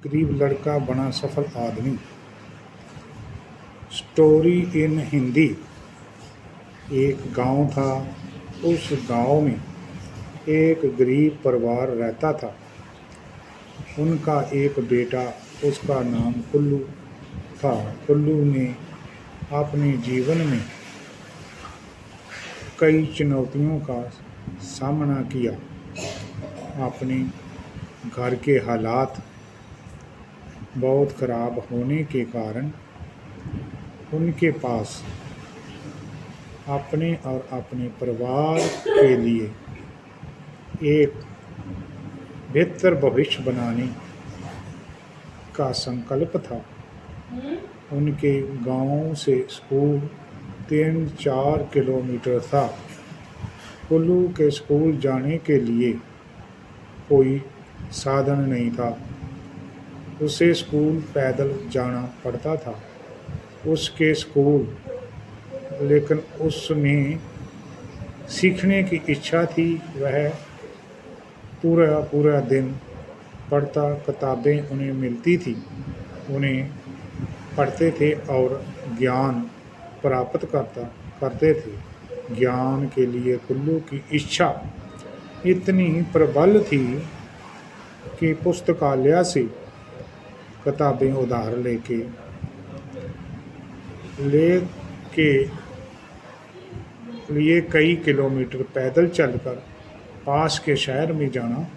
गरीब लड़का बना सफल आदमी। Story in Hindi. एक गांव था। उस गांव में एक गरीब परिवार रहता था। उनका एक बेटा, उसका नाम कुल्लू था। कुल्लू ने अपने जीवन में कई चुनौतियों का सामना किया। अपने घर के हालात बहुत खराब होने के कारण उनके पास अपने और अपने परिवार के लिए एक बेहतर भविष्य बनाने का संकल्प था। उनके गांव से स्कूल 3-4 किलोमीटर था। कुल्लू के स्कूल जाने के लिए कोई साधन नहीं था। उसे स्कूल पैदल जाना पड़ता था। उसके स्कूल लेकिन उसमें सीखने की इच्छा थी। वह पूरा पूरा दिन पढ़ता, किताबें उन्हें मिलती थी, उन्हें पढ़ते थे और ज्ञान प्राप्त करते थे। ज्ञान के लिए कुल्लू की इच्छा इतनी प्रबल थी कि पुस्तकालय से किताबें उधार लेके लिए कई किलोमीटर पैदल चलकर पास के शहर में जाना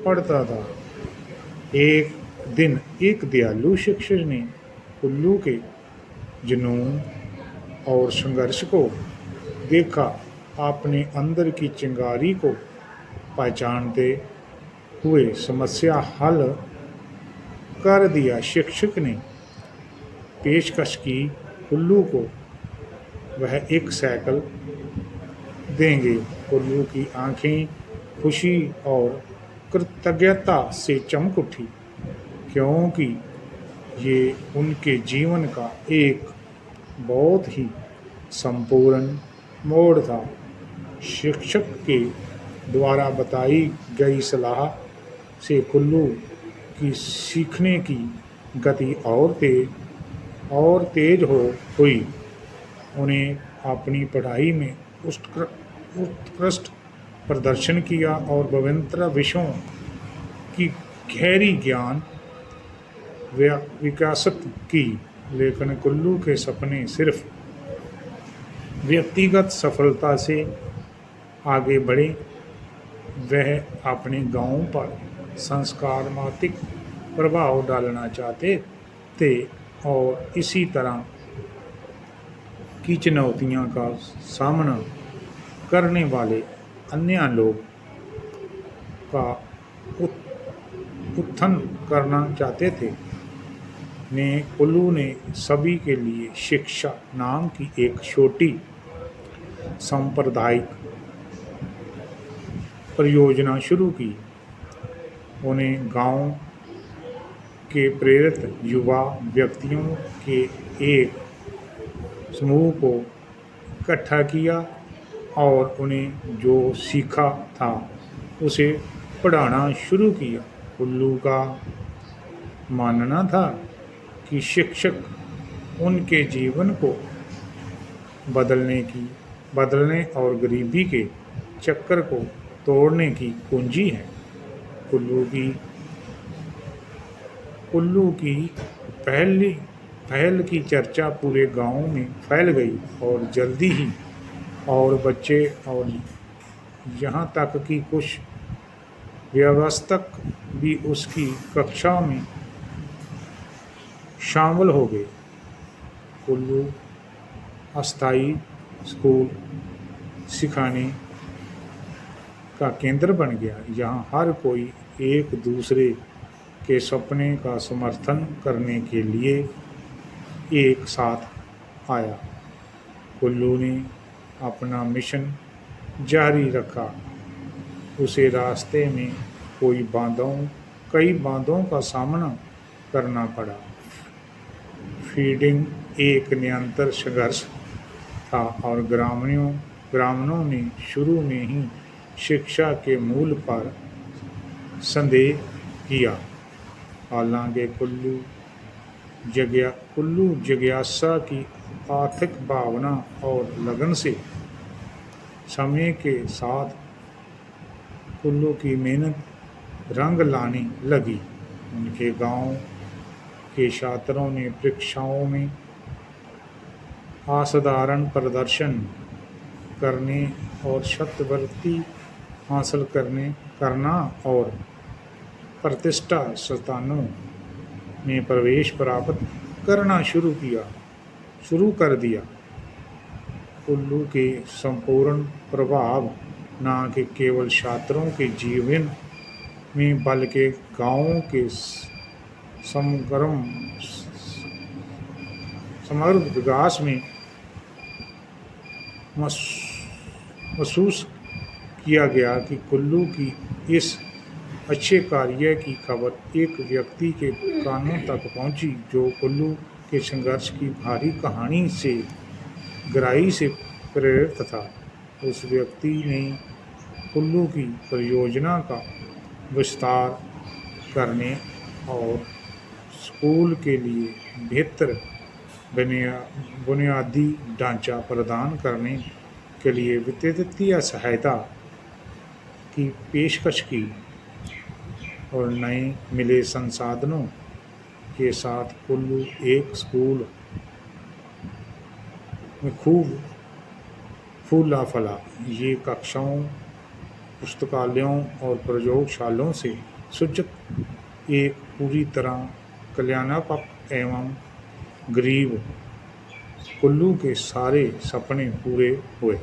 पड़ता था। एक दिन एक दयालु शिक्षक ने कुल्लू के जुनून और संघर्ष को देखा। अपने अंदर की चिंगारी को पहचानते हुए समस्या हल कर दिया। शिक्षक ने पेशकश की, कुल्लू को वह एक साइकिल देंगे। कुल्लू की आंखें खुशी और कृतज्ञता से चमक उठी, क्योंकि ये उनके जीवन का एक बहुत ही संपूर्ण मोड़ था। शिक्षक के द्वारा बताई गई सलाह से कुल्लू की सीखने की गति और तेज हो हुई। उन्हें अपनी पढ़ाई में उत्कृष्ट प्रदर्शन किया और विभिन्न विषयों की गहरी ज्ञान विकसित की। लेकिन कुल्लू के सपने सिर्फ व्यक्तिगत सफलता से आगे बढ़े। वह अपने गांव पर संस्कारात्मक प्रभाव डालना चाहते थे और इसी तरह की चुनौतियों का सामना करने वाले अन्य लोग का उत्थान करना चाहते थे। कुल्लू ने सभी के लिए शिक्षा नाम की एक छोटी सांप्रदायिक परियोजना शुरू की। उन्हें गांव के प्रेरित युवा व्यक्तियों के एक समूह को इकट्ठा किया और उन्हें जो सीखा था उसे पढ़ाना शुरू किया। कुल्लू का मानना था कि शिक्षक उनके जीवन को बदलने और गरीबी के चक्कर को तोड़ने की कुंजी है। कुल्लू की पहल की चर्चा पूरे गांव में फैल गई और जल्दी ही और बच्चे और यहाँ तक कि कुछ व्यवस्थक भी उसकी कक्षा में शामिल हो गए। कुल्लू अस्थायी स्कूल सिखाने का केंद्र बन गया। यहाँ हर कोई एक दूसरे के सपने का समर्थन करने के लिए एक साथ आया। कुल्लू ने अपना मिशन जारी रखा। उसे रास्ते में कई बांधों का सामना करना पड़ा। फीडिंग एक निरंतर संघर्ष था और ग्रामीणों ने शुरू में ही शिक्षा के मूल पर संदेह किया। हालांकि कुल्लू जिज्ञासा की आर्थिक भावना और लगन से समय के साथ कुल्लू की मेहनत रंग लाने लगी। उनके गांव के छात्रों ने परीक्षाओं में असाधारण प्रदर्शन करने और छात्रवृत्ति हासिल करना और प्रतिष्ठा संस्थानों में प्रवेश प्राप्त करना शुरू कर दिया। कुल्लू के संपूर्ण प्रभाव न कि केवल छात्रों के जीवन में बल्कि गाँव के समग्र विकास में महसूस किया गया कि कुल्लू की इस अच्छे कार्य की खबर एक व्यक्ति के कानों तक पहुंची जो कुल्लू के संघर्ष की भारी कहानी से गहराई से प्रेरित था। उस व्यक्ति ने कुल्लू की परियोजना का विस्तार करने और स्कूल के लिए बेहतर बुनियादी ढांचा प्रदान करने के लिए वित्तीय सहायता की पेशकश की और नए मिले संसाधनों के साथ कुल्लू एक स्कूल में खूब फूला फला। ये कक्षाओं, पुस्तकालयों और प्रयोगशालाओं से सुसज्जित एक पूरी तरह कल्याणकारी एवं गरीब कुल्लू के सारे सपने पूरे हुए।